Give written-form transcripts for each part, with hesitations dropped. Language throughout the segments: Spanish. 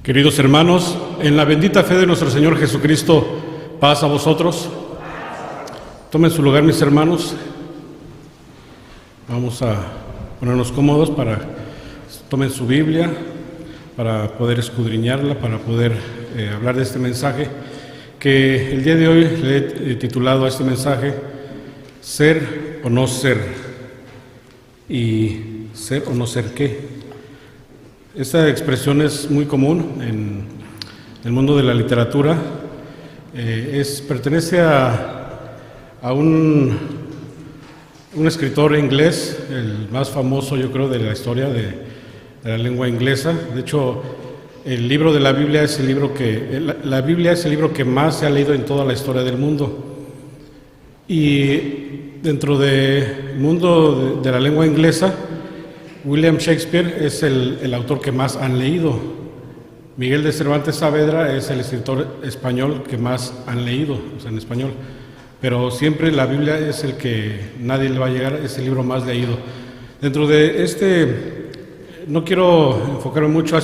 Queridos hermanos, en la bendita fe de nuestro Señor Jesucristo, paz a vosotros. Tomen su lugar, mis hermanos. Vamos a ponernos cómodos tomen su Biblia para poder escudriñarla, para poder hablar de este mensaje que el día de hoy le he titulado a este mensaje Ser o no ser. ¿Y ser o no ser qué? Esta expresión es muy común en el mundo de la literatura. Pertenece a un escritor inglés, el más famoso, yo creo, de la historia de la lengua inglesa. De hecho, el libro de la Biblia es el libro la Biblia es el libro que más se ha leído en toda la historia del mundo. Y dentro del mundo de la lengua inglesa, William Shakespeare es el autor que más han leído. Miguel de Cervantes Saavedra es el escritor español que más han leído, o sea, en español. Pero siempre la Biblia es el que nadie le va a llegar, es el libro más leído. Dentro de no quiero enfocarme mucho a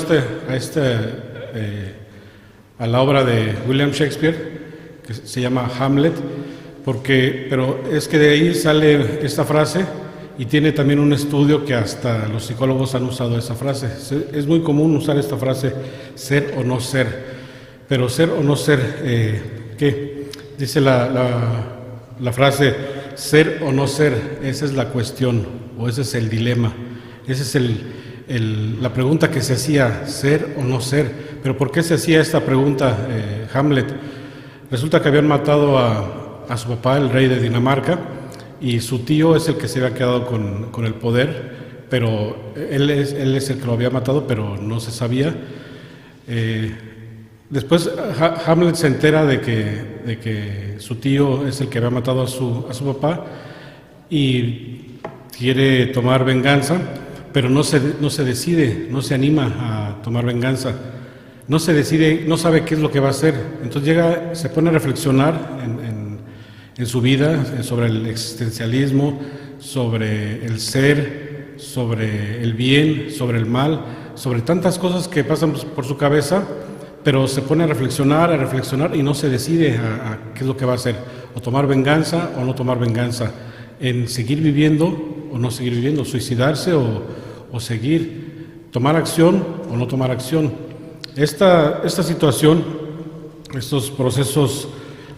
la obra de William Shakespeare, que se llama Hamlet, pero es que de ahí sale esta frase. Y tiene también un estudio que hasta los psicólogos han usado esa frase. Es muy común usar esta frase, ser o no ser. Pero ser o no ser, ¿qué? Dice la frase, ser o no ser, esa es la cuestión, o ese es el dilema. Esa es la pregunta que se hacía, ser o no ser. Pero ¿por qué se hacía esta pregunta, Hamlet? Resulta que habían matado a su papá, el rey de Dinamarca, y su tío es el que se había quedado con el poder, pero él es el que lo había matado, pero no se sabía. Después Hamlet se entera de que su tío es el que había matado a su papá y quiere tomar venganza, pero no se decide, no se anima a tomar venganza. No se decide, no sabe qué es lo que va a hacer. Entonces se pone a reflexionar en su vida, sobre el existencialismo, sobre el ser, sobre el bien, sobre el mal, sobre tantas cosas que pasan por su cabeza, pero se pone a reflexionar y no se decide a qué es lo que va a hacer, o tomar venganza o no tomar venganza, en seguir viviendo o no seguir viviendo, suicidarse o seguir, tomar acción o no tomar acción. Esta situación, estos procesos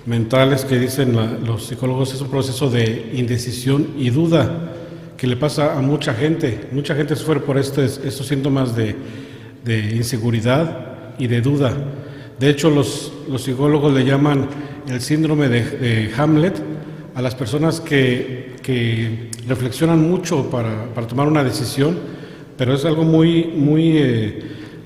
mentales que dicen los psicólogos, es un proceso de indecisión y duda que le pasa a mucha gente. Mucha gente sufre por estos síntomas de inseguridad y de duda. De hecho, los psicólogos le llaman el síndrome de Hamlet a las personas que reflexionan mucho para tomar una decisión, pero es algo muy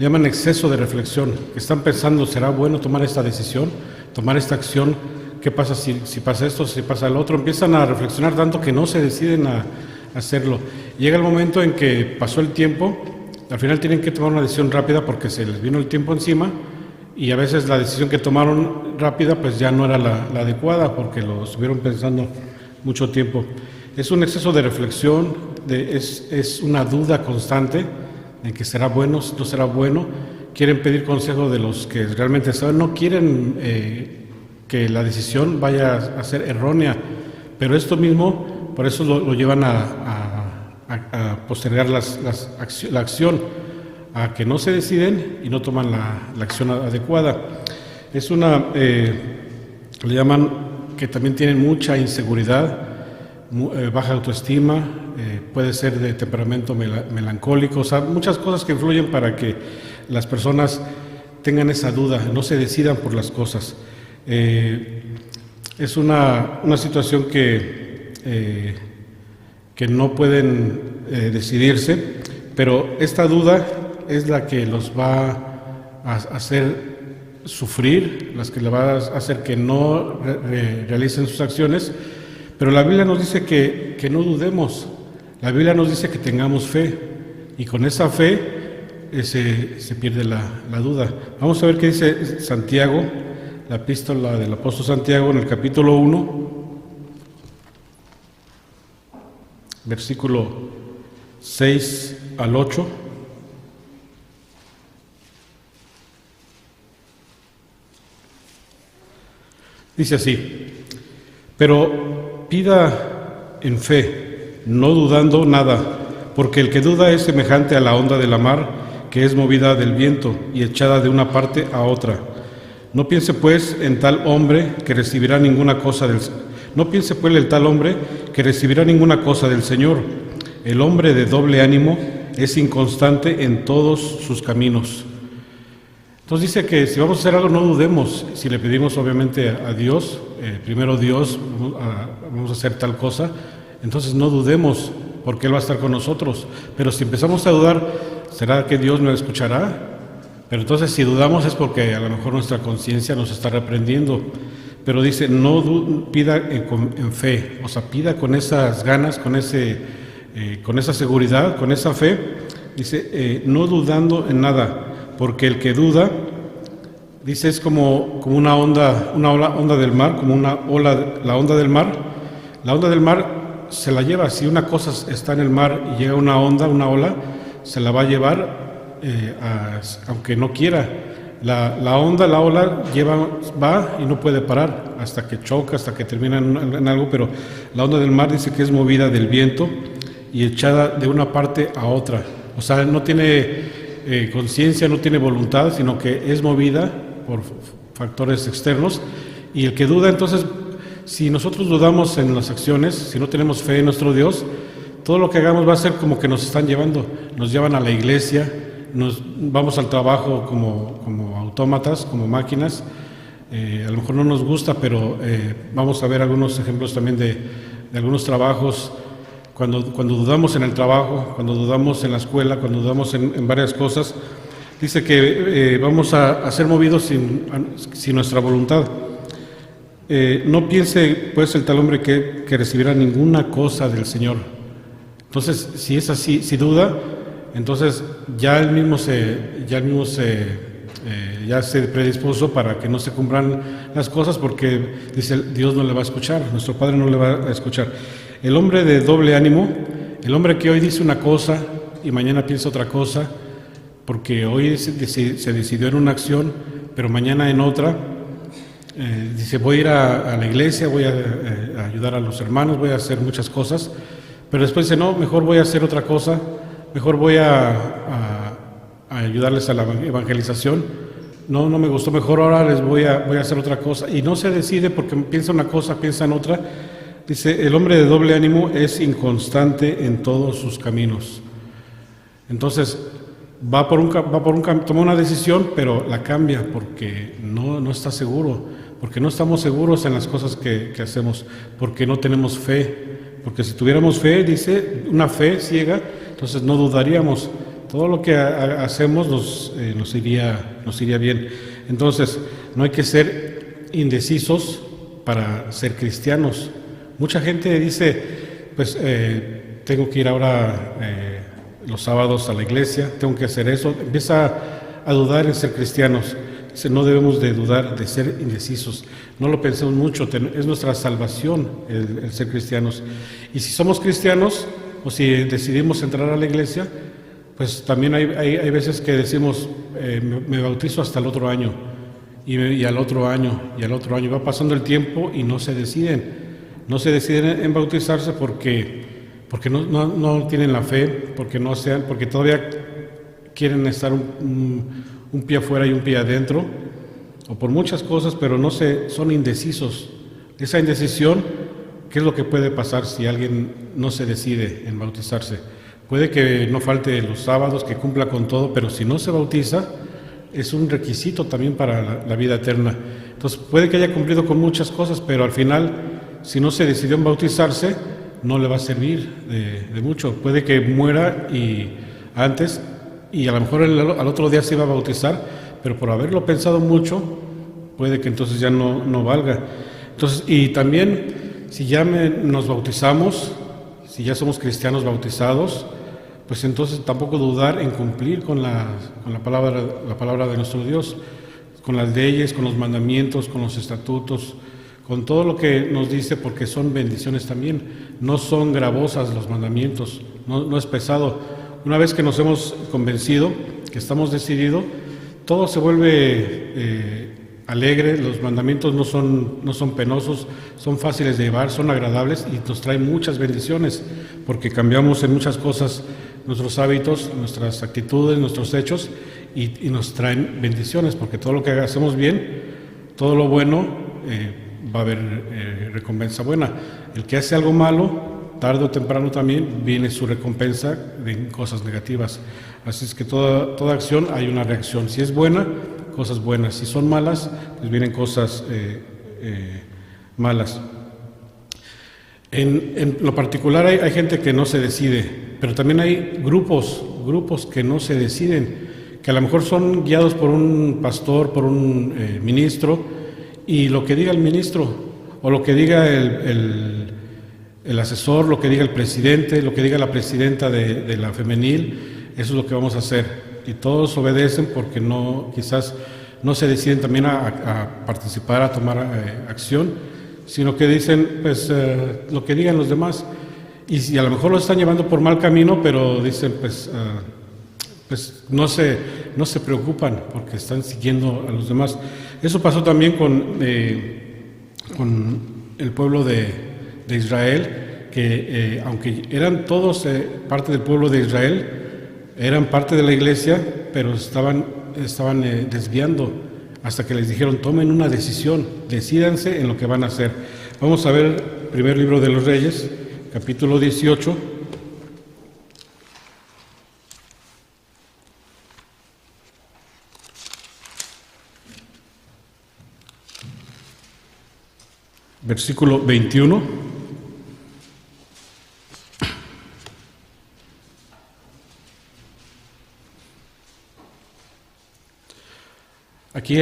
llaman exceso de reflexión, que están pensando, ¿será bueno tomar esta decisión, tomar esta acción? ¿Qué pasa si pasa esto, si pasa lo otro? Empiezan a reflexionar tanto que no se deciden a hacerlo. Llega el momento en que pasó el tiempo, al final tienen que tomar una decisión rápida porque se les vino el tiempo encima, y a veces la decisión que tomaron rápida pues ya no era la adecuada porque lo estuvieron pensando mucho tiempo. Es un exceso de reflexión, es una duda constante en que será bueno, no será bueno. Quieren pedir consejo de los que realmente saben, no quieren que la decisión vaya a ser errónea, pero esto mismo, por eso lo llevan a postergar la acción, a que no se deciden y no toman la acción adecuada. Es le llaman que también tienen mucha inseguridad, baja autoestima, puede ser de temperamento melancólico, o sea, muchas cosas que influyen para que las personas tengan esa duda, no se decidan por las cosas. Es una situación que no pueden decidirse, pero esta duda es la que los va a hacer sufrir, las que le va a hacer que no realicen sus acciones. Pero la Biblia nos dice que no dudemos, la Biblia nos dice que tengamos fe, y con esa fe se pierde la duda. Vamos a ver qué dice Santiago, la epístola del apóstol Santiago, en el capítulo 1, versículo 6 al 8. Dice así: pero pida en fe, no dudando nada, porque el que duda es semejante a la onda de la mar, que es movida del viento y echada de una parte a otra. No piense pues el tal hombre que recibirá ninguna cosa del Señor. El hombre de doble ánimo es inconstante en todos sus caminos. Entonces dice que si vamos a hacer algo, no dudemos. Si le pedimos obviamente a Dios, primero Dios, vamos a hacer tal cosa, entonces no dudemos, porque Él va a estar con nosotros. Pero si empezamos a dudar, ¿será que Dios nos escuchará? Pero entonces si dudamos es porque a lo mejor nuestra conciencia nos está reprendiendo. Pero dice, no pida en fe, o sea, pida con esas ganas, con esa seguridad, con esa fe. Dice, no dudando en nada, porque el que duda, dice, es como una onda del mar, como una ola, la onda del mar. La onda del mar se la lleva, si una cosa está en el mar y llega una onda, una ola, se la va a llevar, aunque no quiera. La onda, la ola va y no puede parar hasta que choca, hasta que termina en algo, pero la onda del mar dice que es movida del viento y echada de una parte a otra. O sea, no tiene conciencia, no tiene voluntad, sino que es movida por factores externos. Y el que duda, entonces, si nosotros dudamos en las acciones, si no tenemos fe en nuestro Dios, todo lo que hagamos va a ser como que nos están llevando, nos llevan a la iglesia, nos vamos al trabajo como autómatas, como máquinas. A lo mejor no nos gusta, pero vamos a ver algunos ejemplos también de algunos trabajos. Cuando dudamos en el trabajo, cuando dudamos en la escuela, cuando dudamos en varias cosas, dice que vamos a ser movidos sin nuestra voluntad. No piense pues el tal hombre que recibirá ninguna cosa del Señor. Entonces, si es así, si duda, entonces ya se predispuso para que no se cumplan las cosas, porque dice, Dios no le va a escuchar, nuestro Padre no le va a escuchar. El hombre de doble ánimo, el hombre que hoy dice una cosa y mañana piensa otra cosa, porque hoy se decidió en una acción, pero mañana en otra, dice, voy a ir a la iglesia, voy a ayudar a los hermanos, voy a hacer muchas cosas, pero después dice, no, mejor voy a hacer otra cosa, mejor voy a ayudarles a la evangelización. No me gustó, mejor ahora les voy a hacer otra cosa. Y no se decide porque piensa una cosa, piensa en otra. Dice, el hombre de doble ánimo es inconstante en todos sus caminos. Entonces, toma una decisión, pero la cambia porque no está seguro, porque no estamos seguros en las cosas que hacemos, porque no tenemos fe. Porque si tuviéramos fe, dice, una fe ciega, entonces no dudaríamos. Todo lo que hacemos nos iría bien. Entonces, no hay que ser indecisos para ser cristianos. Mucha gente dice, pues tengo que ir ahora los sábados a la iglesia, tengo que hacer eso. Empieza a dudar en ser cristianos. Dice, no debemos de dudar, de ser indecisos. No lo pensemos mucho, es nuestra salvación el ser cristianos. Y si somos cristianos, o si decidimos entrar a la iglesia, pues también hay veces que decimos, me bautizo hasta el otro año, y al otro año, y al otro año. Va pasando el tiempo y no se deciden en bautizarse porque no tienen la fe, porque todavía quieren estar un pie afuera y un pie adentro, o por muchas cosas, pero son indecisos. Esa indecisión, ¿qué es lo que puede pasar si alguien no se decide en bautizarse? Puede que no falte los sábados, que cumpla con todo, pero si no se bautiza, es un requisito también para la vida eterna. Entonces, puede que haya cumplido con muchas cosas, pero al final, si no se decidió en bautizarse, no le va a servir de mucho. Puede que muera antes, y a lo mejor al otro día se iba a bautizar, pero por haberlo pensado mucho, puede que entonces ya no valga. Entonces, y también, si ya nos bautizamos, si ya somos cristianos bautizados, pues entonces tampoco dudar en cumplir con la palabra de nuestro Dios, con las leyes, con los mandamientos, con los estatutos, con todo lo que nos dice, porque son bendiciones también. No son gravosas los mandamientos, no es pesado. Una vez que nos hemos convencido, que estamos decididos, todo se vuelve alegre, los mandamientos no son penosos, son fáciles de llevar, son agradables y nos traen muchas bendiciones, porque cambiamos en muchas cosas nuestros hábitos, nuestras actitudes, nuestros hechos, y nos traen bendiciones, porque todo lo que hacemos bien, todo lo bueno, va a haber recompensa buena. El que hace algo malo, tarde o temprano también viene su recompensa en cosas negativas. Así es que toda acción hay una reacción. Si es buena, cosas buenas. Si son malas, pues vienen cosas malas. En lo particular hay gente que no se decide, pero también hay grupos que no se deciden, que a lo mejor son guiados por un pastor, por un ministro, y lo que diga el ministro, o lo que diga el asesor, lo que diga el presidente, lo que diga la presidenta de la femenil, eso es lo que vamos a hacer. Y todos obedecen porque quizás no se deciden también a participar, a tomar acción, sino que dicen pues lo que digan los demás. Y a lo mejor lo están llevando por mal camino, pero dicen pues no se preocupan porque están siguiendo a los demás. Eso pasó también con el pueblo de Israel, que aunque eran todos parte del pueblo de Israel, eran parte de la iglesia, pero estaban desviando, hasta que les dijeron: tomen una decisión, decídanse en lo que van a hacer. Vamos a ver primer libro de los Reyes, capítulo 18. Versículo 21. Aquí,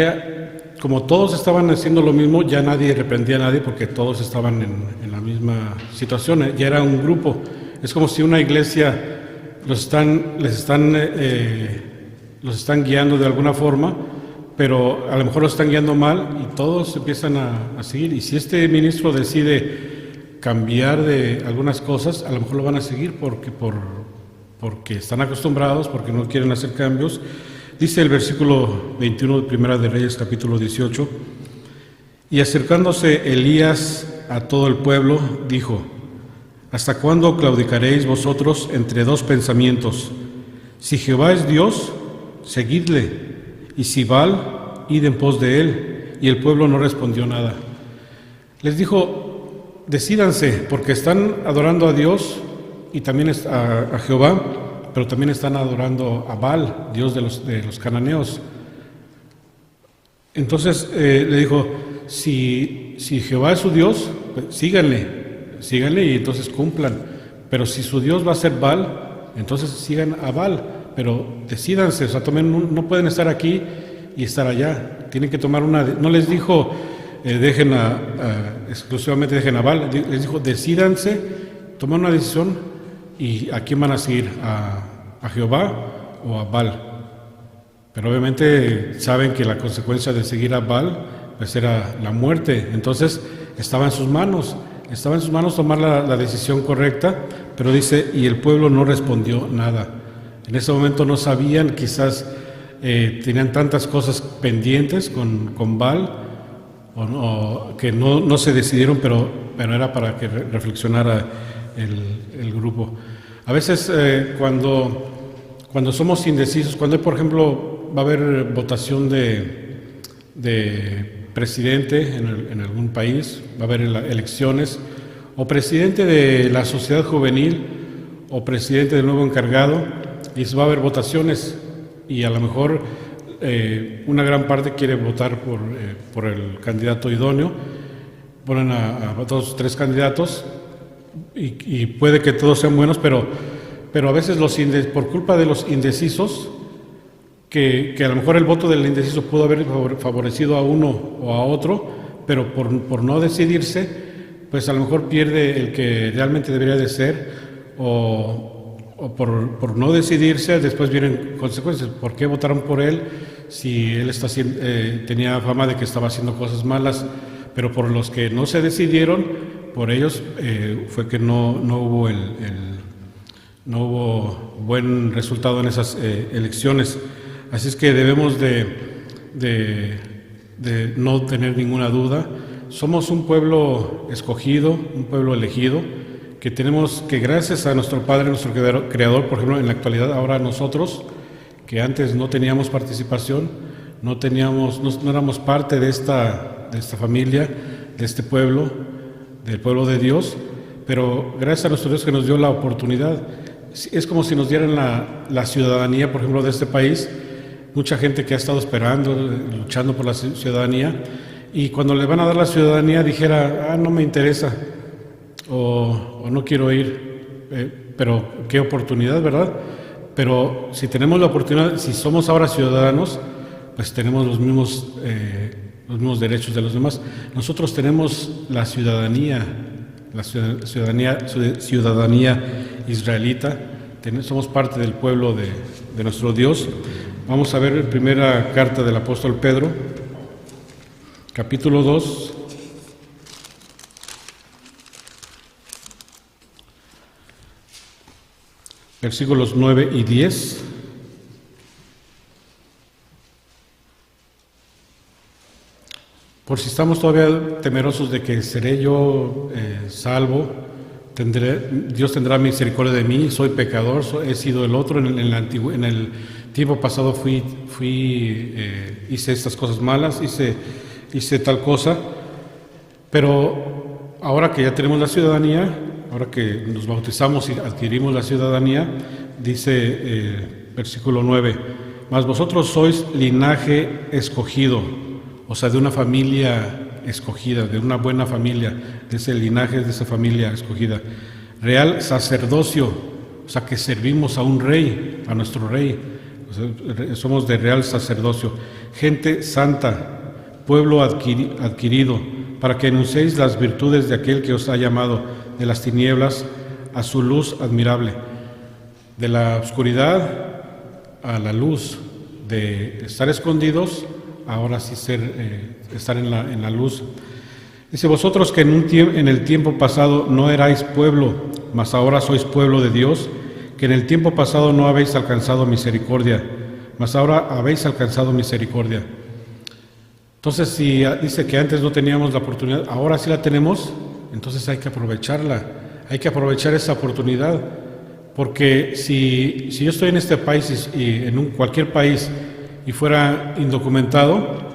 como todos estaban haciendo lo mismo, ya nadie reprendía a nadie porque todos estaban en la misma situación, ya era un grupo. Es como si una iglesia los están guiando de alguna forma, pero a lo mejor los están guiando mal y todos empiezan a seguir. Y si este ministro decide cambiar de algunas cosas, a lo mejor lo van a seguir porque están acostumbrados, porque no quieren hacer cambios. Dice el versículo 21 de Primera de Reyes, capítulo 18: y acercándose Elías a todo el pueblo, dijo: ¿hasta cuándo claudicaréis vosotros entre dos pensamientos? Si Jehová es Dios, seguidle, y si Baal, id en pos de él. Y el pueblo no respondió nada. Les dijo: decídanse, porque están adorando a Dios y también a Jehová, pero también están adorando a Baal, Dios de los cananeos. Entonces le dijo: si Jehová es su Dios, pues síganle y entonces cumplan. Pero si su Dios va a ser Baal, entonces sigan a Baal, pero decídanse, o sea, no pueden estar aquí y estar allá. Tienen que tomar no les dijo exclusivamente dejen a Baal, les dijo: decídanse, tomen una decisión. ¿Y a quién van a seguir? ¿A Jehová o a Baal? Pero obviamente saben que la consecuencia de seguir a Baal pues era la muerte. Entonces estaba en sus manos tomar la decisión correcta, pero dice: y el pueblo no respondió nada. En ese momento no sabían, quizás tenían tantas cosas pendientes con Baal, o que no se decidieron, pero era para que reflexionara el grupo. A veces cuando somos indecisos, cuando hay, por ejemplo, va a haber votación de presidente en algún país, va a haber elecciones, o presidente de la sociedad juvenil, o presidente del nuevo encargado, y va a haber votaciones, y a lo mejor una gran parte quiere votar por el candidato idóneo. Ponen a 2 o 3 candidatos, y puede que todos sean buenos, pero a veces por culpa de los indecisos, que a lo mejor el voto del indeciso pudo haber favorecido a uno o a otro, pero por no decidirse, pues a lo mejor pierde el que realmente debería de ser, o por no decidirse, después vienen consecuencias. ¿Por qué votaron por él si él tenía fama de que estaba haciendo cosas malas? Pero por los que no se decidieron, por ellos fue que no hubo buen resultado en esas elecciones. Así es que debemos de de no tener ninguna duda. Somos un pueblo escogido, un pueblo elegido, que tenemos que, gracias a nuestro Padre, nuestro Creador, por ejemplo, en la actualidad ahora nosotros, que antes no teníamos participación, no éramos parte de esta familia, de este pueblo, del pueblo de Dios, pero gracias a nuestro Dios que nos dio la oportunidad. Es como si nos dieran la ciudadanía, por ejemplo, de este país. Mucha gente que ha estado esperando, luchando por la ciudadanía, y cuando le van a dar la ciudadanía dijera, no me interesa, o no quiero ir, pero qué oportunidad, ¿verdad? Pero si tenemos la oportunidad, si somos ahora ciudadanos, pues tenemos los mismos derechos de los demás. Nosotros tenemos la ciudadanía israelita, somos parte del pueblo de nuestro Dios. Vamos a ver la primera carta del apóstol Pedro, capítulo 2, versículos 9 y 10. Por si estamos todavía temerosos de que seré yo salvo, Dios tendrá misericordia de mí, soy pecador, he sido el otro, en el tiempo pasado hice estas cosas malas, hice tal cosa, pero ahora que ya tenemos la ciudadanía, ahora que nos bautizamos y adquirimos la ciudadanía, dice versículo 9, mas vosotros sois linaje escogido, o sea, de una familia escogida, de una buena familia, de ese linaje, de esa familia escogida. Real sacerdocio, o sea, que servimos a un rey, a nuestro rey. O sea, somos de real sacerdocio. Gente santa, pueblo adquirido, para que anunciéis las virtudes de aquel que os ha llamado de las tinieblas a su luz admirable, de la oscuridad a la luz, de estar escondidos, ahora sí estar en la luz. Dice, vosotros que en el tiempo pasado no erais pueblo, mas ahora sois pueblo de Dios, que en el tiempo pasado no habéis alcanzado misericordia, mas ahora habéis alcanzado misericordia. Entonces, si dice que antes no teníamos la oportunidad, ahora sí la tenemos, entonces hay que aprovecharla, hay que aprovechar esa oportunidad, porque si yo estoy en este país y en cualquier país y fuera indocumentado,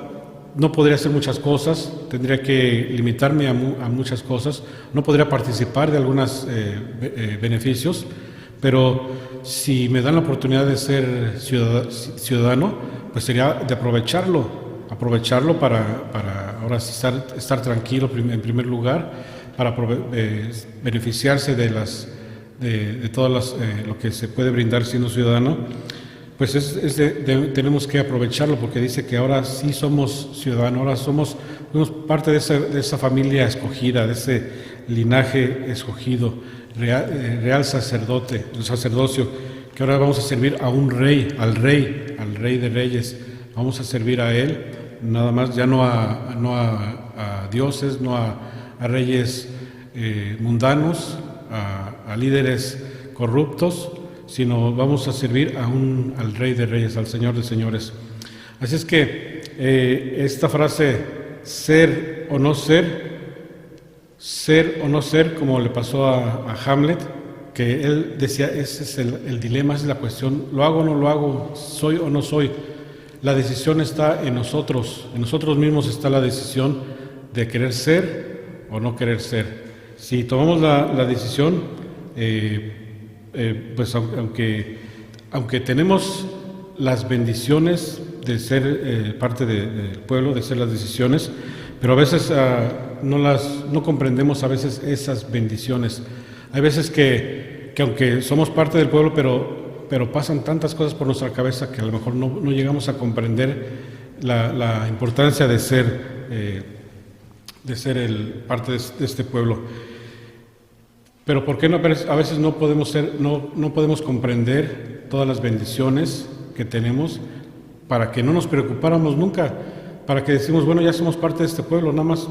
no podría hacer muchas cosas, tendría que limitarme a muchas cosas, no podría participar de algunos beneficios, pero si me dan la oportunidad de ser ciudadano, pues sería de aprovecharlo para ahora sí estar tranquilo en primer lugar, para beneficiarse de todas lo que se puede brindar siendo ciudadano. Pues tenemos que aprovecharlo, porque dice que ahora sí somos ciudadanos, ahora somos parte de esa familia escogida, de ese linaje escogido, real sacerdocio, que ahora vamos a servir a un rey, al rey de reyes, vamos a servir a él, nada más, ya no a dioses, no a reyes mundanos, a líderes corruptos, sino vamos a servir al Rey de Reyes, al Señor de Señores. Así es que esta frase, ser o no ser, como le pasó a Hamlet, que él decía, ese es el dilema, esa es la cuestión, ¿lo hago o no lo hago? ¿Soy o no soy? La decisión está en nosotros mismos está la decisión de querer ser o no querer ser. Si tomamos la decisión, pues aunque tenemos las bendiciones de ser parte del pueblo, de ser las decisiones, pero a veces no comprendemos a veces esas bendiciones. Hay veces que aunque somos parte del pueblo, pero pasan tantas cosas por nuestra cabeza que a lo mejor no llegamos a comprender la importancia de ser parte de este pueblo. Pero ¿por qué a veces no podemos comprender todas las bendiciones que tenemos, para que no nos preocupáramos nunca, para que decimos, bueno, ya somos parte de este pueblo, nada más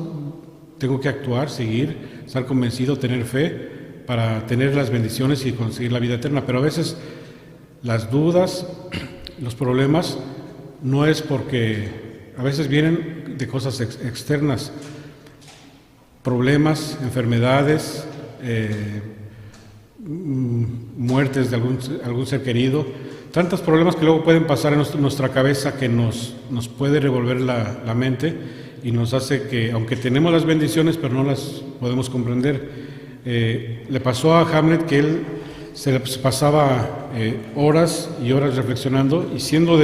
tengo que actuar, seguir, estar convencido, tener fe, para tener las bendiciones y conseguir la vida eterna? Pero a veces las dudas, los problemas, no es porque a veces vienen de cosas externas, problemas, enfermedades, muertes de algún ser querido, tantos problemas que luego pueden pasar en nuestra cabeza que nos puede revolver la mente y nos hace que, aunque tenemos las bendiciones, pero no las podemos comprender. Le pasó a Hamlet que él se pasaba horas y horas reflexionando, y siendo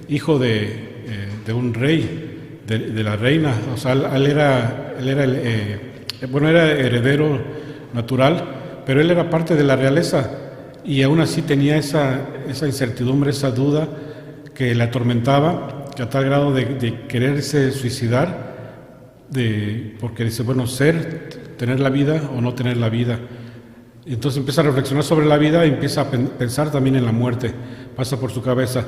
hijo de un rey, de la reina, o sea, él era heredero natural, pero él era parte de la realeza, y aún así tenía esa incertidumbre, esa duda que le atormentaba, que a tal grado de quererse suicidar, porque dice, bueno, tener la vida o no tener la vida. Y entonces empieza a reflexionar sobre la vida y empieza a pensar también en la muerte, pasa por su cabeza.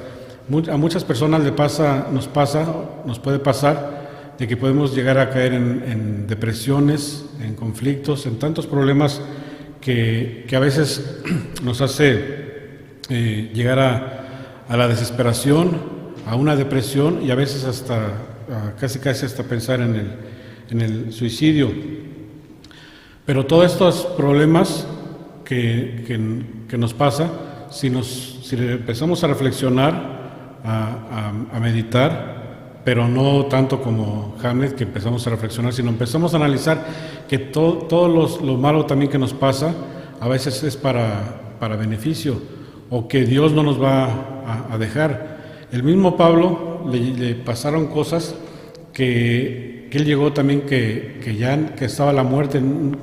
A muchas personas nos puede pasar de que podemos llegar a caer en depresiones, en conflictos, en tantos problemas que a veces nos hace llegar a la desesperación, a una depresión, y a veces hasta casi hasta pensar en el suicidio. Pero todos estos problemas que nos pasa, si empezamos a reflexionar, a meditar, pero no tanto como Hamlet, que empezamos a reflexionar, sino empezamos a analizar que todo lo malo también que nos pasa a veces es para beneficio, o que Dios no nos va a dejar. El mismo Pablo le pasaron cosas que él llegó también que estaba la muerte,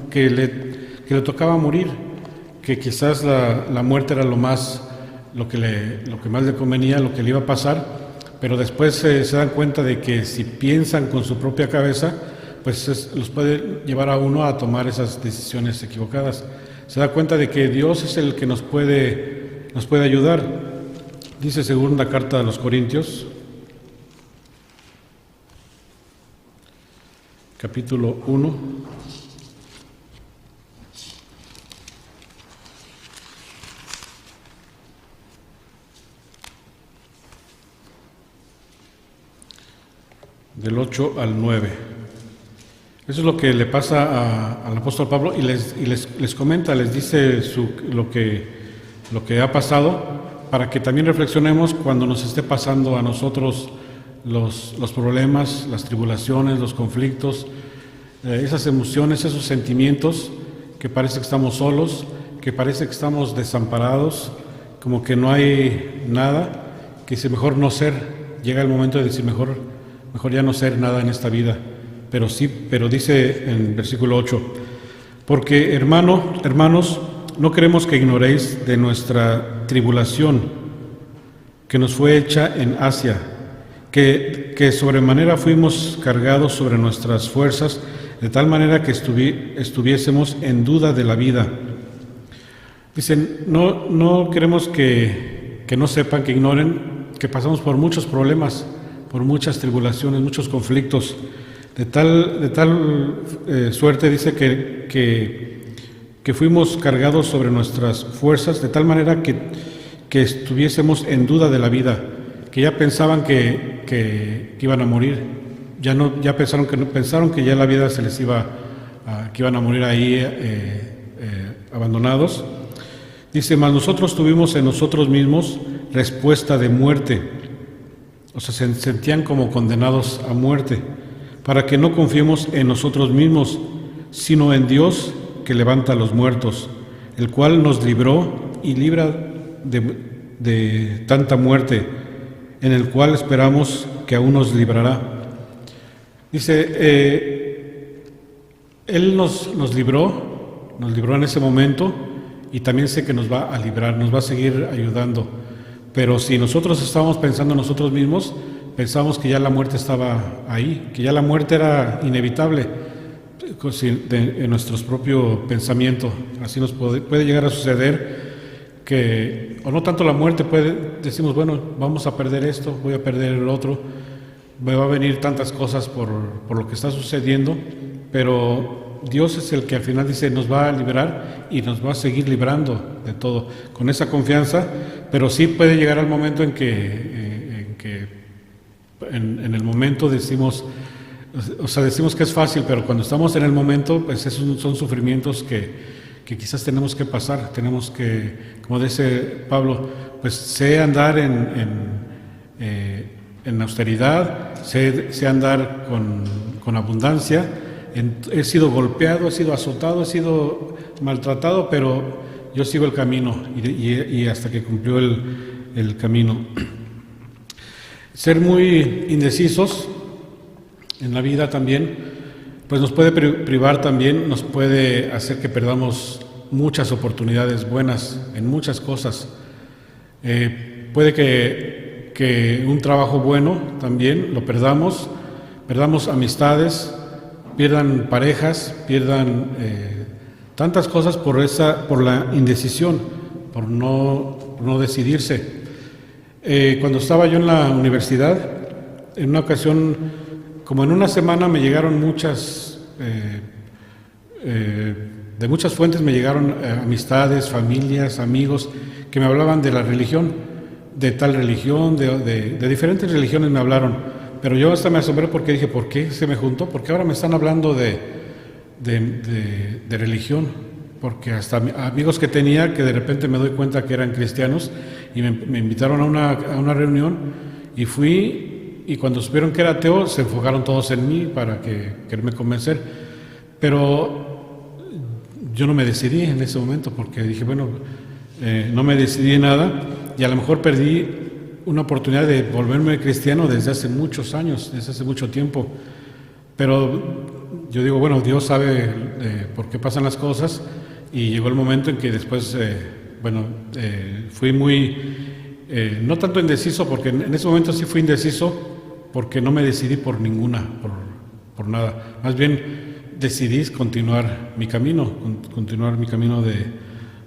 que le tocaba morir, que quizás la muerte era lo que más le convenía, lo que le iba a pasar, pero después se dan cuenta de que si piensan con su propia cabeza, pues los puede llevar a uno a tomar esas decisiones equivocadas. Se da cuenta de que Dios es el que nos puede ayudar. Dice segunda carta a los Corintios, capítulo 1. Del 8 al 9. Eso es lo que le pasa al apóstol Pablo, y les comenta, les dice lo que ha pasado, para que también reflexionemos cuando nos esté pasando a nosotros los problemas, las tribulaciones, los conflictos, esas emociones, esos sentimientos, que parece que estamos solos, que parece que estamos desamparados, como que no hay nada, que dice mejor no ser. Llega el momento de decir mejor ya no ser nada en esta vida. Pero dice en versículo 8, porque hermanos, no queremos que ignoréis de nuestra tribulación que nos fue hecha en Asia, que sobremanera fuimos cargados sobre nuestras fuerzas, de tal manera que estuviésemos en duda de la vida. Dicen, no queremos que no sepan, que ignoren, que pasamos por muchos problemas, por muchas tribulaciones, muchos conflictos, de tal suerte, dice que fuimos cargados sobre nuestras fuerzas, de tal manera que estuviésemos en duda de la vida, que ya pensaban que iban a morir, pensaron que ya la vida se les iba, que iban a morir ahí abandonados. Dice, mas nosotros tuvimos en nosotros mismos respuesta de muerte, o sea, se sentían como condenados a muerte, para que no confiemos en nosotros mismos, sino en Dios que levanta a los muertos, el cual nos libró y libra de tanta muerte, en el cual esperamos que aún nos librará. Dice, Él nos libró en ese momento, y también sé que nos va a librar, nos va a seguir ayudando. Pero si nosotros estábamos pensando en nosotros mismos, pensamos que ya la muerte estaba ahí, que ya la muerte era inevitable en nuestro propio pensamiento. Así nos puede llegar a suceder que, o no tanto la muerte, decimos, bueno, vamos a perder esto, voy a perder el otro, me va a venir tantas cosas por lo que está sucediendo, pero Dios es el que al final dice nos va a liberar y nos va a seguir librando de todo, con esa confianza. Pero sí puede llegar al momento en que en el momento decimos, o sea, decimos que es fácil, pero cuando estamos en el momento, pues esos son sufrimientos que quizás tenemos que pasar, tenemos que, como dice Pablo, pues sé andar en austeridad, sé andar con abundancia, he sido golpeado, he sido azotado, he sido maltratado, pero yo sigo el camino y hasta que cumplió el camino. Ser muy indecisos en la vida también, pues nos puede privar también, nos puede hacer que perdamos muchas oportunidades buenas en muchas cosas. Puede que un trabajo bueno también lo perdamos amistades, pierdan parejas, pierdan tantas cosas por la indecisión, por no decidirse. Cuando estaba yo en la universidad, en una ocasión, como en una semana me llegaron de muchas fuentes me llegaron amistades, familias, amigos que me hablaban de la religión, de tal religión, de diferentes religiones me hablaron, pero yo hasta me asombré porque dije, ¿por qué se me juntó? Porque ahora me están hablando de religión, porque hasta amigos que tenía que de repente me doy cuenta que eran cristianos y me invitaron a una reunión y fui, y cuando supieron que era ateo se enfocaron todos en mí para quererme convencer, pero yo no me decidí en ese momento porque dije, bueno, no me decidí en nada y a lo mejor perdí una oportunidad de volverme cristiano desde hace muchos años, desde hace mucho tiempo, pero yo digo, bueno, Dios sabe por qué pasan las cosas y llegó el momento en que después, fui muy, no tanto indeciso, porque en ese momento sí fui indeciso porque no me decidí por ninguna, por nada, más bien decidí continuar mi camino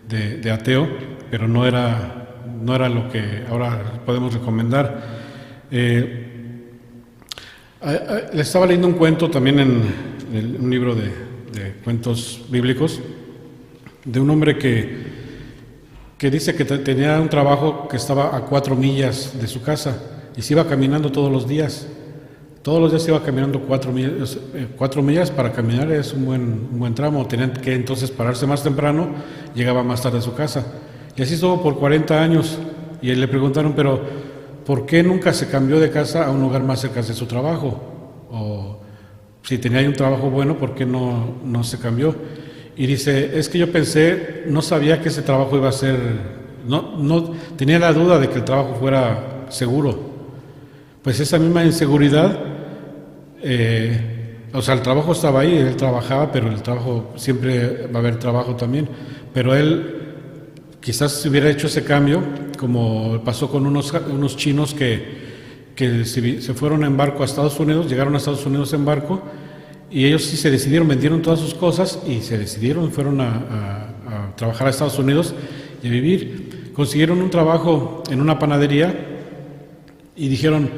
de ateo, pero no era lo que ahora podemos recomendar. Le estaba leyendo un cuento también en un libro de cuentos bíblicos de un hombre que dice que tenía un trabajo que estaba a 4 millas de su casa y se iba caminando todos los días. Todos los días iba caminando 4 millas. 4 millas para caminar es un buen tramo. Tenían que entonces pararse más temprano, llegaba más tarde a su casa. Y así estuvo por 40 años. Y le preguntaron, pero ¿por qué nunca se cambió de casa a un lugar más cerca de su trabajo? O si tenía un trabajo bueno, ¿por qué no se cambió? Y dice, es que yo pensé, no sabía que ese trabajo iba a ser, no tenía la duda de que el trabajo fuera seguro. Pues esa misma inseguridad, el trabajo estaba ahí, él trabajaba, pero el trabajo, siempre va a haber trabajo también. Pero él quizás si hubiera hecho ese cambio, como pasó con unos chinos que se fueron en barco a Estados Unidos, llegaron a Estados Unidos en barco, y ellos sí se decidieron, vendieron todas sus cosas y se decidieron, fueron a trabajar a Estados Unidos y a vivir. Consiguieron un trabajo en una panadería y dijeron,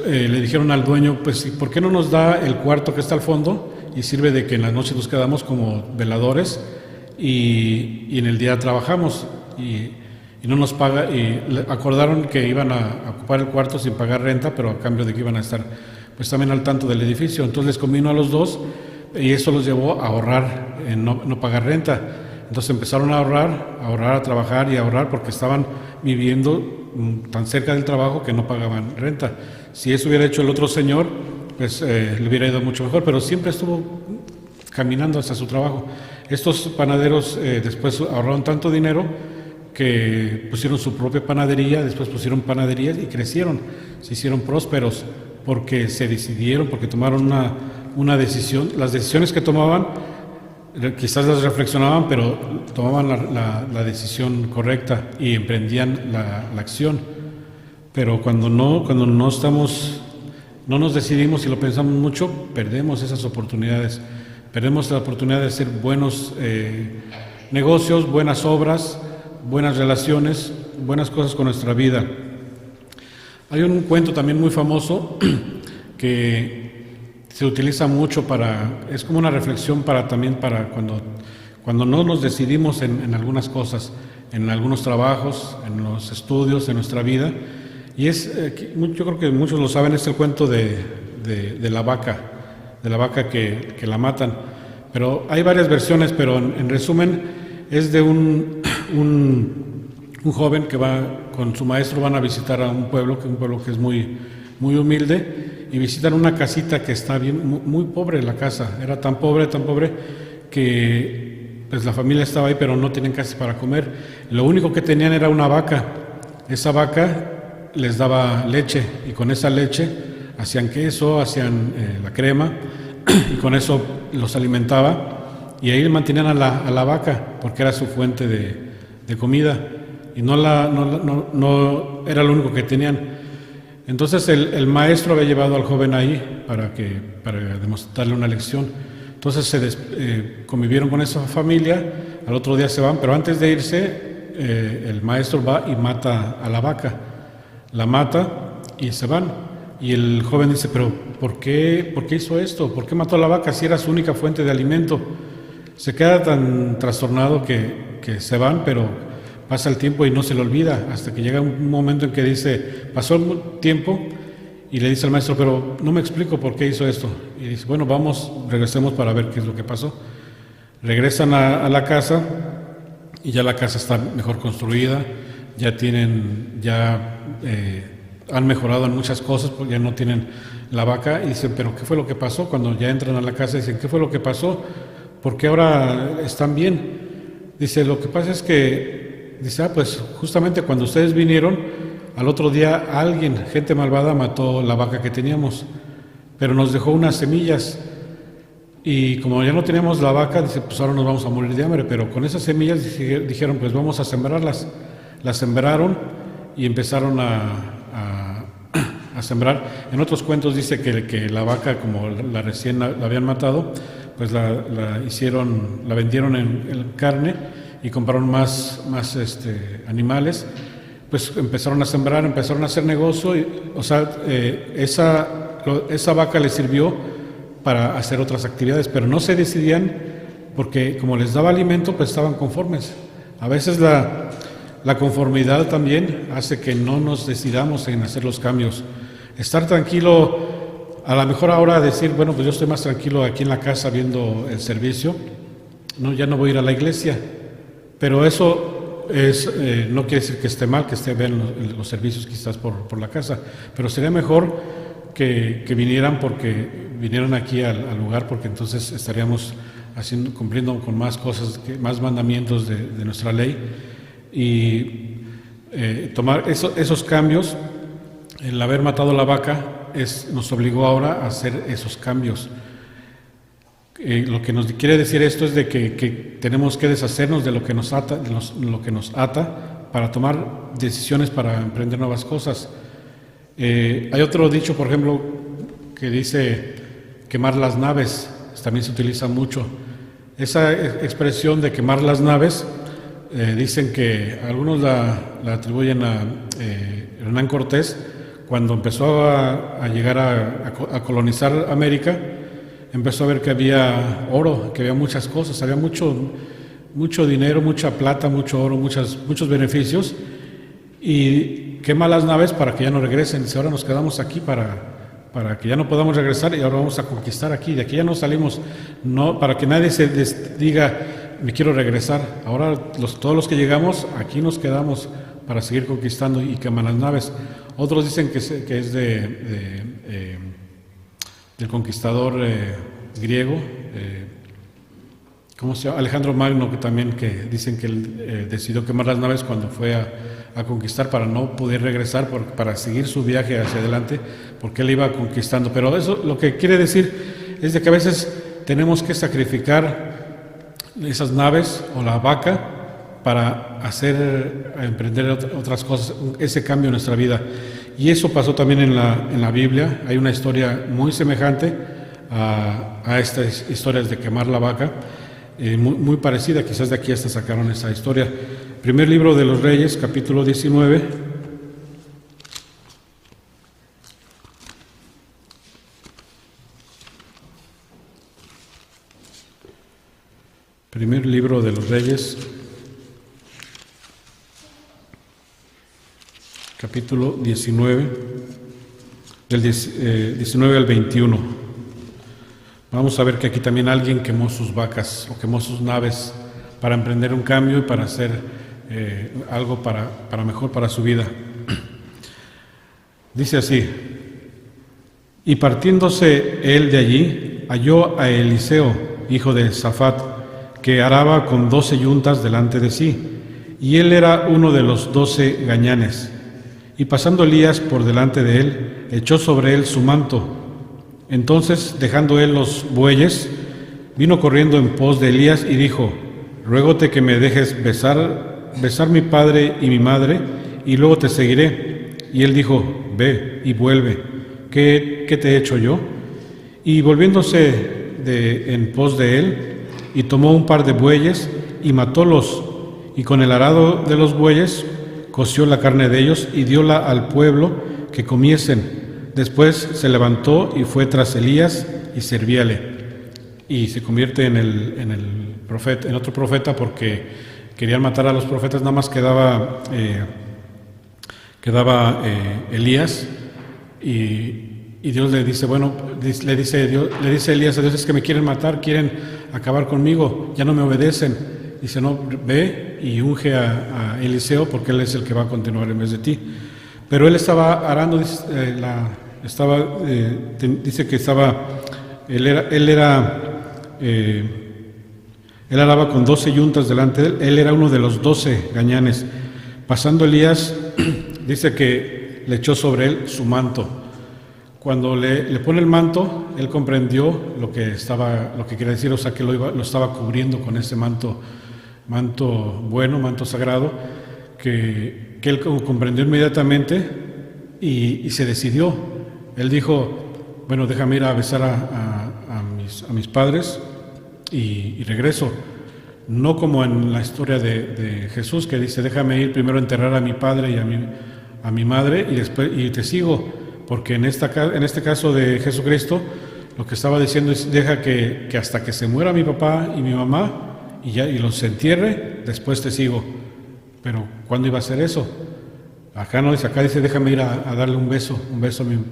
le dijeron al dueño, pues ¿por qué no nos da el cuarto que está al fondo y sirve de que en la noche nos quedamos como veladores y en el día trabajamos y no nos paga? Y acordaron que iban a ocupar el cuarto sin pagar renta, pero a cambio de que iban a estar pues también al tanto del edificio. Entonces les convino a los dos y eso los llevó a ahorrar, no pagar renta. Entonces empezaron a ahorrar, a trabajar y a ahorrar porque estaban viviendo tan cerca del trabajo que no pagaban renta. Si eso hubiera hecho el otro señor, pues le hubiera ido mucho mejor, pero siempre estuvo caminando hasta su trabajo. Estos panaderos después ahorraron tanto dinero que pusieron su propia panadería, después pusieron panaderías y crecieron, se hicieron prósperos porque se decidieron, porque tomaron una decisión. Las decisiones que tomaban quizás las reflexionaban, pero tomaban la decisión correcta y emprendían la acción. Pero cuando no nos decidimos y lo pensamos mucho, perdemos esas oportunidades. Perdemos la oportunidad de hacer buenos negocios, buenas obras, buenas relaciones, buenas cosas con nuestra vida. Hay un cuento también muy famoso que se utiliza mucho es como una reflexión también para cuando no nos decidimos en algunas cosas, en algunos trabajos, en los estudios, en nuestra vida. Y yo creo que muchos lo saben, es el cuento de la vaca que la matan. Pero hay varias versiones, pero en resumen es de un joven que va con su maestro, van a visitar a un pueblo que es muy, muy humilde, y visitan una casita que está muy pobre. La casa era tan pobre que pues la familia estaba ahí, pero no tenían casi para comer. Lo único que tenían era una vaca. Esa vaca les daba leche, y con esa leche hacían queso, hacían la crema, y con eso los alimentaba, y ahí mantenían a la vaca porque era su fuente de comida, y no era lo único que tenían. Entonces el maestro había llevado al joven ahí para demostrarle una lección. Entonces convivieron con esa familia, al otro día se van, pero antes de irse el maestro va y mata a la vaca, la mata y se van. Y el joven dice, pero ¿por qué hizo esto? ¿Por qué mató a la vaca si era su única fuente de alimento? Se queda tan trastornado que se van, pero pasa el tiempo y no se le olvida, hasta que llega un momento en que dice, pasó el tiempo, y le dice al maestro, pero no me explico por qué hizo esto. Y dice, bueno, regresemos para ver qué es lo que pasó. Regresan a la casa, y ya la casa está mejor construida, han mejorado en muchas cosas, porque ya no tienen la vaca, y dicen, pero ¿qué fue lo que pasó? Cuando ya entran a la casa dicen, ¿qué fue lo que pasó? ¿Por qué ahora están bien? Dice, lo que pasa es que, pues justamente cuando ustedes vinieron, al otro día gente malvada mató la vaca que teníamos, pero nos dejó unas semillas, y como ya no teníamos la vaca, dice, pues ahora nos vamos a morir de hambre, pero con esas semillas dijeron, pues vamos a sembrarlas. Las sembraron y empezaron a sembrar. En otros cuentos dice que la vaca, como recién la habían matado, pues la vendieron en carne, y compraron más animales. Pues empezaron a sembrar, empezaron a hacer negocio, esa vaca les sirvió para hacer otras actividades, pero no se decidían, porque como les daba alimento, pues estaban conformes. A veces la conformidad también hace que no nos decidamos en hacer los cambios. Estar tranquilo, a lo mejor ahora decir, bueno, pues yo estoy más tranquilo aquí en la casa viendo el servicio, ya no voy a ir a la iglesia, pero eso no quiere decir que esté mal, que esté bien los servicios quizás por la casa, pero sería mejor que vinieran, porque vinieran aquí al lugar, porque entonces estaríamos cumpliendo con más cosas, más mandamientos de nuestra ley, y tomar esos cambios. El haber matado la vaca nos obligó ahora a hacer esos cambios. Lo que nos quiere decir esto es de que tenemos que deshacernos de lo que nos ata, para tomar decisiones para emprender nuevas cosas. Hay otro dicho, por ejemplo, que dice quemar las naves, también se utiliza mucho. Esa expresión de quemar las naves, dicen que algunos la atribuyen a Hernán Cortés, cuando empezó a llegar a colonizar América. Empezó a ver que había oro, que había muchas cosas, había mucho dinero, mucha plata, mucho oro, muchos beneficios, y quema las naves para que ya no regresen. Dice, ahora nos quedamos aquí para que ya no podamos regresar, y ahora vamos a conquistar aquí, de aquí ya no salimos, para que nadie se diga, me quiero regresar. Ahora todos los que llegamos, aquí nos quedamos para seguir conquistando, y queman las naves. Otros dicen que es del conquistador griego, ¿cómo se llama? Alejandro Magno, que dicen que él decidió quemar las naves cuando fue a conquistar, para no poder regresar, para seguir su viaje hacia adelante, porque él iba conquistando. Pero eso lo que quiere decir es de que a veces tenemos que sacrificar esas naves o la vaca para emprender otras cosas, ese cambio en nuestra vida. Y eso pasó también en la Biblia. Hay una historia muy semejante a estas historias de quemar la vaca, muy parecida, quizás de aquí hasta sacaron esa historia. Primer libro de los Reyes, capítulo 19. Primer libro de los Reyes, capítulo 19, del 19 al 21. Vamos a ver que aquí también alguien quemó sus vacas o quemó sus naves para emprender un cambio y para hacer algo para mejor para su vida. Dice así: y partiéndose él de allí, halló a Eliseo, hijo de Safat, que araba con 12 yuntas delante de sí, y él era uno de los 12 gañanes. Y pasando Elías por delante de él, echó sobre él su manto. Entonces, dejando él los bueyes, vino corriendo en pos de Elías y dijo: ruégote que me dejes besar mi padre y mi madre, y luego te seguiré. Y él dijo: ve y vuelve, ¿qué te he hecho yo? Y volviéndose en pos de él, y tomó un par de bueyes, y matólos, y con el arado de los bueyes coció la carne de ellos, y dióla al pueblo que comiesen. Después se levantó y fue tras Elías, y servíale. Y se convierte en otro profeta, porque querían matar a los profetas, nada más quedaba Elías, y Dios le dice, le dice Elías a Dios: es que me quieren matar, quieren acabar conmigo, ya no me obedecen. Dice: no, ve y unge a Eliseo, porque él es el que va a continuar en vez de ti. Pero él estaba arando, dice que él araba con 12 yuntas delante de él. Él era uno de los 12 gañanes. Pasando Elías, dice que le echó sobre él su manto. Cuando le pone el manto, él comprendió lo que quería decir, o sea, que lo estaba cubriendo con ese manto bueno, manto sagrado, que él comprendió inmediatamente y se decidió. Él dijo: bueno, déjame ir a besar a mis padres y regreso. No como en la historia de Jesús, que dice: déjame ir primero a enterrar a mi padre y a mi madre y te sigo. Porque en este caso de Jesucristo, lo que estaba diciendo es: deja que hasta que se muera mi papá y mi mamá y los entierre, después te sigo. Pero ¿cuándo iba a hacer eso? Acá no dice, acá dice: déjame ir a darle un beso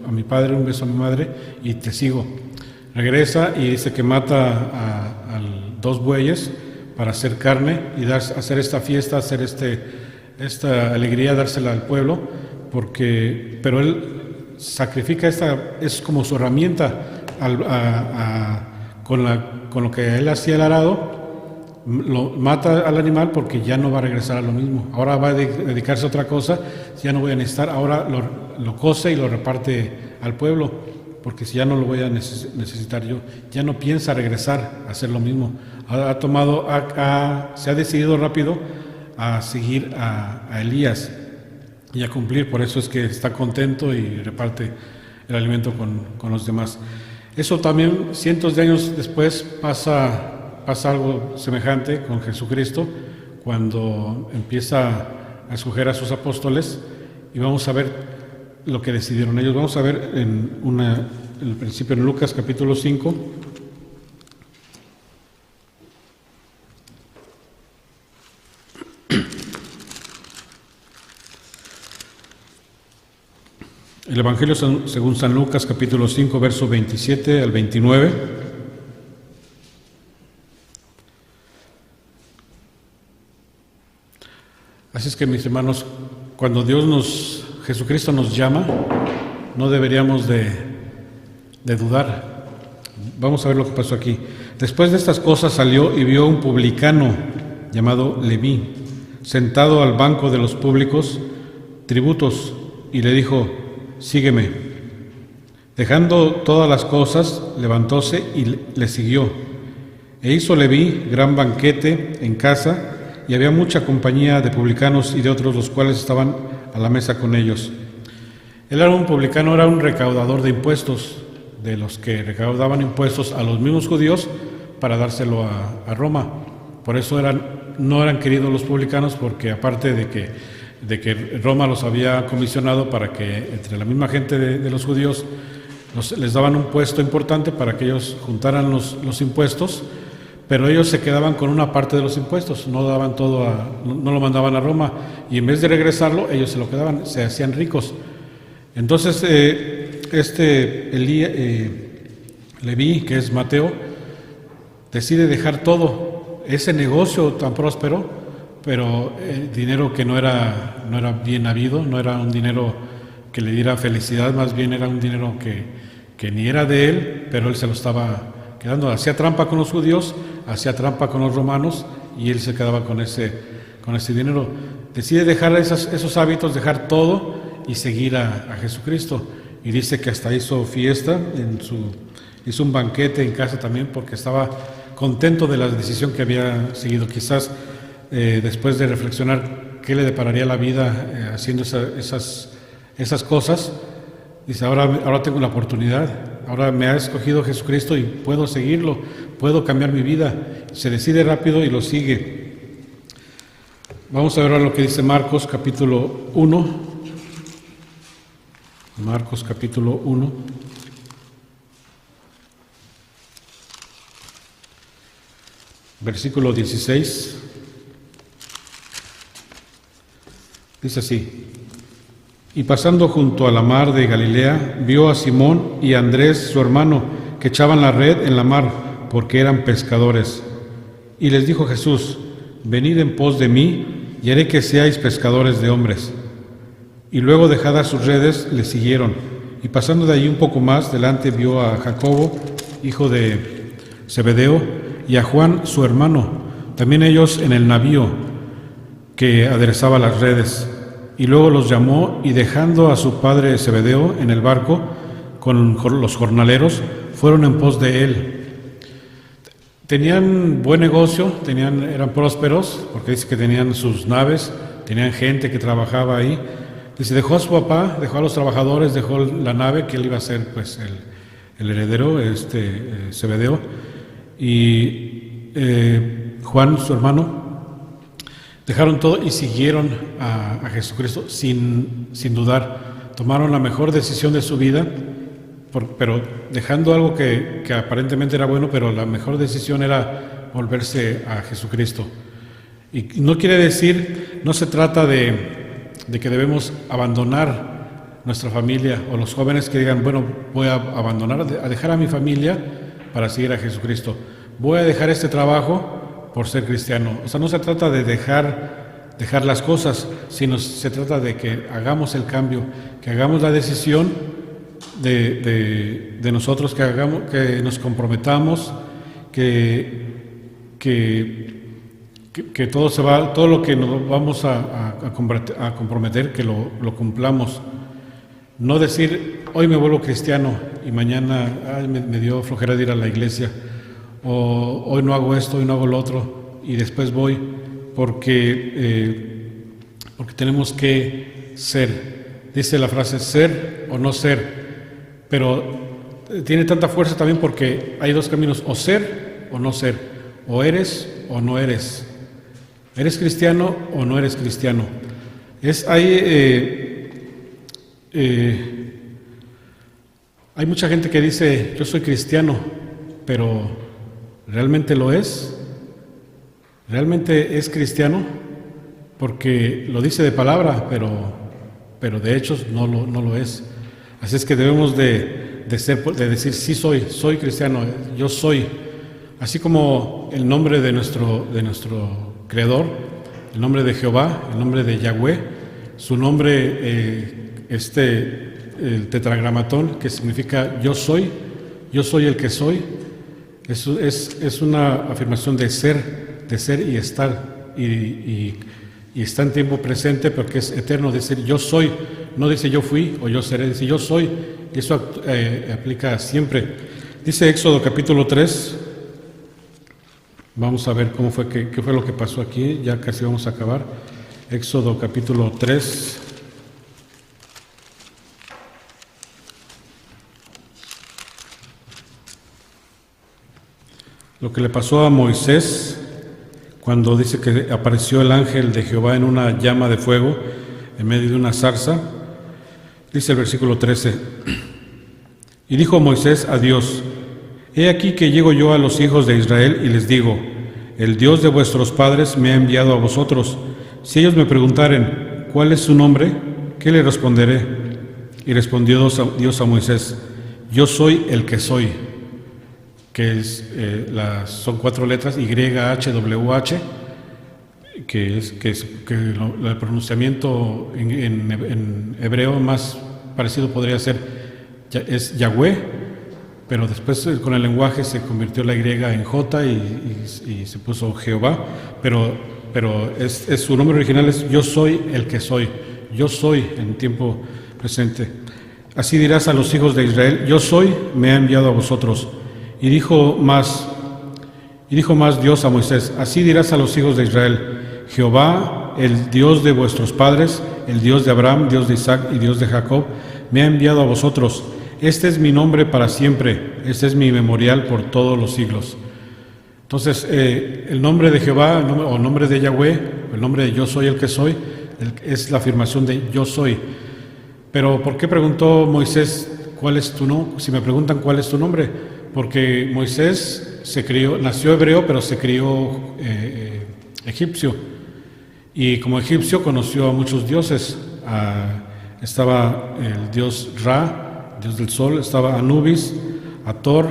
a mi padre, un beso a mi madre, y te sigo. Regresa y dice que mata a 2 bueyes para hacer carne y hacer esta fiesta, hacer esta alegría, dársela al pueblo, pero él sacrifica es como su herramienta con lo que él hacía el arado. Lo mata al animal porque ya no va a regresar a lo mismo. Ahora va a dedicarse a otra cosa, ya no voy a necesitar. Ahora lo cose y lo reparte al pueblo, porque si ya no lo voy a necesitar yo, ya no piensa regresar a hacer lo mismo. Ahora se ha decidido rápido a seguir a Elías y a cumplir. Por eso es que está contento y reparte el alimento con los demás. Eso también, cientos de años después, pasa algo semejante con Jesucristo, cuando empieza a escoger a sus apóstoles, y vamos a ver lo que decidieron ellos. Vamos a ver en el principio en Lucas capítulo 5. El Evangelio según San Lucas capítulo 5, verso 27 al 29. Así es que, mis hermanos, cuando Jesucristo nos llama, no deberíamos de dudar. Vamos a ver lo que pasó aquí. Después de estas cosas salió y vio un publicano llamado Leví, sentado al banco de los públicos tributos, y le dijo: sígueme. Dejando todas las cosas, levantóse y le siguió. E hizo Leví gran banquete en casa, y había mucha compañía de publicanos y de otros, los cuales estaban a la mesa con ellos. Él era un publicano, era un recaudador de impuestos, de los que recaudaban impuestos a los mismos judíos para dárselo a Roma. Por eso no eran queridos los publicanos, porque aparte de que Roma los había comisionado para que entre la misma gente de los judíos les daban un puesto importante para que ellos juntaran los impuestos, pero ellos se quedaban con una parte de los impuestos, no daban todo no lo mandaban a Roma, y en vez de regresarlo, ellos se lo quedaban, se hacían ricos. Entonces, Leví, que es Mateo, decide dejar todo ese negocio tan próspero, pero dinero que no era bien habido, no era un dinero que le diera felicidad, más bien era un dinero que ni era de él, pero él se lo estaba quedando. Hacía trampa con los judíos, hacía trampa con los romanos, y él se quedaba con ese dinero. Decide dejar esos hábitos, dejar todo y seguir a Jesucristo. Y dice que hasta hizo fiesta, hizo un banquete en casa también, porque estaba contento de la decisión que había seguido. Quizás después de reflexionar qué le depararía la vida haciendo esas cosas, dice, ahora tengo la oportunidad, ahora me ha escogido Jesucristo y puedo seguirlo, puedo cambiar mi vida. Se decide rápido y lo sigue. Vamos a ver ahora lo que dice Marcos capítulo 1. Marcos capítulo 1. Versículo 16. Dice así: y pasando junto a la mar de Galilea, vio a Simón y a Andrés, su hermano, que echaban la red en la mar, porque eran pescadores. Y les dijo Jesús: venid en pos de mí, y haré que seáis pescadores de hombres. Y luego, dejadas sus redes, le siguieron. Y pasando de allí un poco más, delante vio a Jacobo, hijo de Zebedeo, y a Juan, su hermano, también ellos en el navío que aderezaba las redes. Y luego los llamó, y dejando a su padre Zebedeo en el barco con los jornaleros, fueron en pos de él. Tenían buen negocio, eran prósperos, porque dice que tenían sus naves, tenían gente que trabajaba ahí. Dice, dejó a su papá, dejó a los trabajadores, dejó la nave, que él iba a ser pues el heredero, Zebedeo, y Juan, su hermano. Dejaron todo y siguieron a Jesucristo sin dudar. Tomaron la mejor decisión de su vida, pero dejando algo que aparentemente era bueno, pero la mejor decisión era volverse a Jesucristo. Y no quiere decir, no se trata de que debemos abandonar nuestra familia, o los jóvenes que digan, bueno, voy a dejar a mi familia para seguir a Jesucristo. Voy a dejar este trabajo por ser cristiano. O sea, no se trata de dejar las cosas, sino se trata de que hagamos el cambio, que hagamos la decisión de nosotros, que nos comprometamos, que todo lo que nos vamos a comprometer, que lo cumplamos. No decir, hoy me vuelvo cristiano y mañana me dio flojera de ir a la iglesia, o hoy no hago esto, hoy no hago lo otro, y después voy, porque tenemos que ser. Dice la frase, ser o no ser, pero tiene tanta fuerza también porque hay dos caminos, o ser o no ser, o eres o no eres. ¿Eres cristiano o no eres cristiano? Hay mucha gente que dice, yo soy cristiano, pero ¿realmente lo es? ¿Realmente es cristiano? Porque lo dice de palabra, pero de hechos no lo es. Así es que debemos de decir, sí soy cristiano, yo soy. Así como el nombre de nuestro Creador, el nombre de Jehová, el nombre de Yahweh, su nombre, el tetragramatón, que significa yo soy el que soy, es una afirmación de ser y estar, y está en tiempo presente porque es eterno. Decir yo soy, no dice yo fui o yo seré, dice yo soy, y eso aplica siempre. Dice Éxodo capítulo 3. Vamos a ver qué fue lo que pasó aquí, ya casi vamos a acabar. Éxodo capítulo 3. Lo que le pasó a Moisés cuando dice que apareció el ángel de Jehová en una llama de fuego en medio de una zarza. Dice el versículo 13: y dijo Moisés a Dios: He aquí que llego yo a los hijos de Israel y les digo, el Dios de vuestros padres me ha enviado a vosotros. Si ellos me preguntaren, ¿cuál es su nombre? ¿Qué le responderé? Y respondió Dios a Moisés, yo soy el que soy, que es, son 4 letras, YHWH, que el pronunciamiento en hebreo más parecido podría ser, es Yahweh, pero después con el lenguaje se convirtió la Y en J y se puso Jehová, pero su nombre original es yo soy el que soy, yo soy en tiempo presente. Así dirás a los hijos de Israel, yo soy, me ha enviado a vosotros. Y dijo más Dios a Moisés, así dirás a los hijos de Israel, Jehová, el Dios de vuestros padres, el Dios de Abraham, Dios de Isaac y Dios de Jacob, me ha enviado a vosotros. Este es mi nombre para siempre, este es mi memorial por todos los siglos. Entonces, el nombre de Jehová, o el nombre de Yahweh, el nombre de yo soy el que soy, es la afirmación de yo soy. Pero, ¿por qué preguntó Moisés cuál es tu nombre? Si me preguntan cuál es tu nombre, porque Moisés nació hebreo, pero se crió egipcio. Y como egipcio conoció a muchos dioses. Estaba el dios Ra, dios del sol, estaba Anubis, Ator,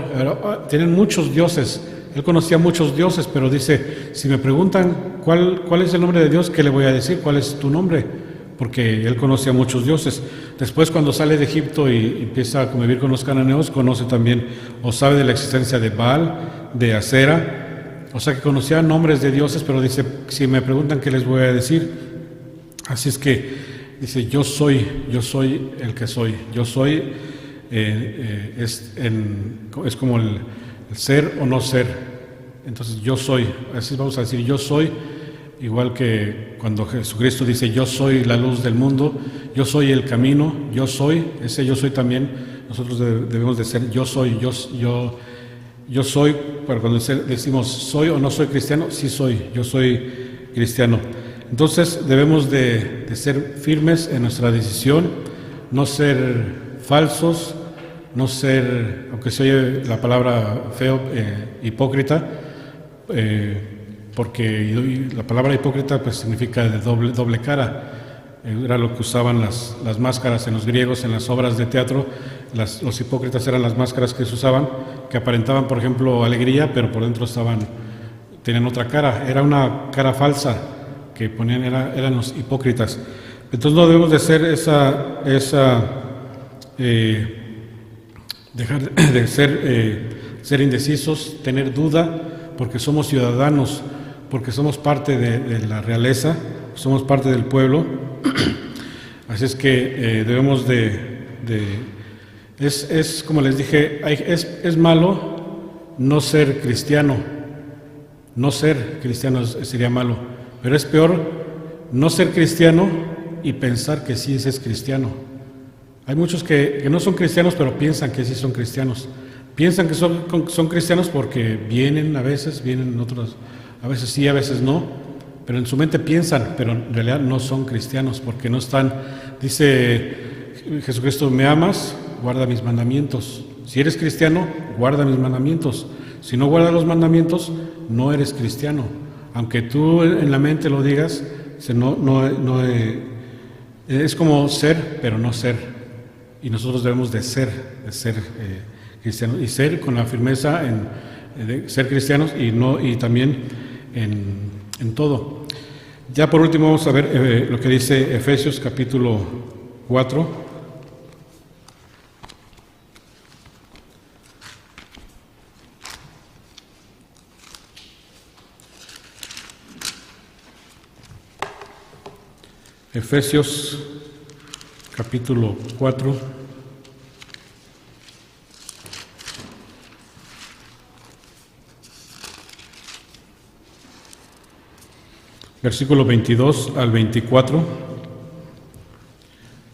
tienen muchos dioses. Él conocía muchos dioses, pero dice, si me preguntan cuál es el nombre de Dios, ¿qué le voy a decir? ¿Cuál es tu nombre? Porque él conocía muchos dioses. Después, cuando sale de Egipto y empieza a convivir con los cananeos, conoce también, o sabe de la existencia de Baal, de Acera, o sea que conocía nombres de dioses, pero dice, si me preguntan, ¿qué les voy a decir? Así es que dice, yo soy el que soy. Yo soy, es como el ser o no ser. Entonces, yo soy, así vamos a decir, yo soy. Igual que cuando Jesucristo dice, yo soy la luz del mundo, yo soy el camino, yo soy, ese yo soy también, nosotros debemos de ser, yo soy, yo soy, pero cuando decimos, soy o no soy cristiano, sí soy, yo soy cristiano. Entonces debemos de ser firmes en nuestra decisión, no ser falsos, no ser, aunque se oye la palabra feo, hipócrita, porque la palabra hipócrita pues significa de doble cara. Era lo que usaban las máscaras en los griegos, en las obras de teatro. Los hipócritas eran las máscaras que se usaban, que aparentaban, por ejemplo, alegría, pero por dentro tenían otra cara. Era una cara falsa que ponían, eran los hipócritas. Entonces no debemos de ser dejar de ser indecisos, tener duda, porque somos ciudadanos, porque somos parte de la realeza, somos parte del pueblo. Así es que debemos es como les dije, es malo no ser cristiano. No ser cristiano sería malo, pero es peor no ser cristiano y pensar que sí es cristiano. Hay muchos que no son cristianos, pero piensan que sí son cristianos. Piensan que son cristianos porque vienen otros, a veces sí, a veces no, pero en su mente piensan, pero en realidad no son cristianos porque no están. Dice Jesucristo, ¿me amas? Guarda mis mandamientos. Si eres cristiano, guarda mis mandamientos. Si no guardas los mandamientos, no eres cristiano. Aunque tú en la mente lo digas, es como ser, pero no ser. Y nosotros debemos de ser cristianos y ser con la firmeza de ser cristianos y también en todo. Ya por último vamos a ver lo que dice Efesios capítulo 4. Efesios capítulo 4. Versículo 22 al 24,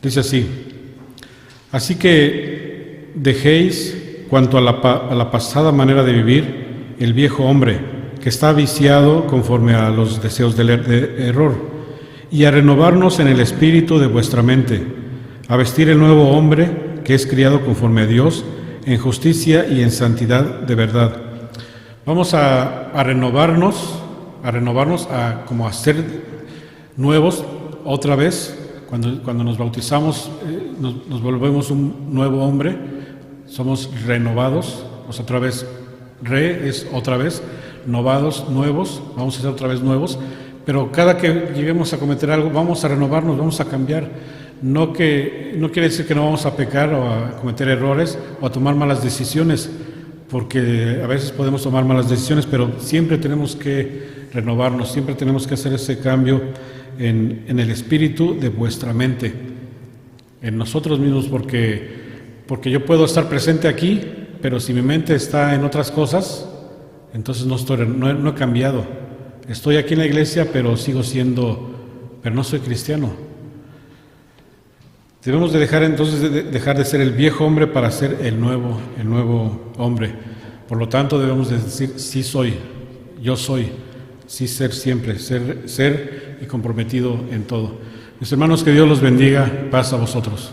dice así: así que dejéis cuanto a la pasada manera de vivir el viejo hombre, que está viciado conforme a los deseos del error, y a renovarnos en el espíritu de vuestra mente, a vestir el nuevo hombre, que es criado conforme a Dios, en justicia y en santidad de verdad. Vamos a renovarnos, como a ser nuevos otra vez. Cuando nos bautizamos, nos volvemos un nuevo hombre, somos renovados, otra vez, es otra vez, novados, nuevos, vamos a ser otra vez nuevos, pero cada que lleguemos a cometer algo, vamos a renovarnos, vamos a cambiar. No quiere decir que no vamos a pecar o a cometer errores o a tomar malas decisiones, porque a veces podemos tomar malas decisiones, pero siempre tenemos que renovarnos, siempre tenemos que hacer ese cambio en el espíritu de vuestra mente, en nosotros mismos, porque yo puedo estar presente aquí, pero si mi mente está en otras cosas, entonces no he cambiado. Estoy aquí en la iglesia, pero no soy cristiano. Debemos de dejar de ser el viejo hombre para ser el nuevo hombre. Por lo tanto, debemos de decir, sí soy, yo soy, sí ser siempre, ser y comprometido en todo. Mis hermanos, que Dios los bendiga, paz a vosotros.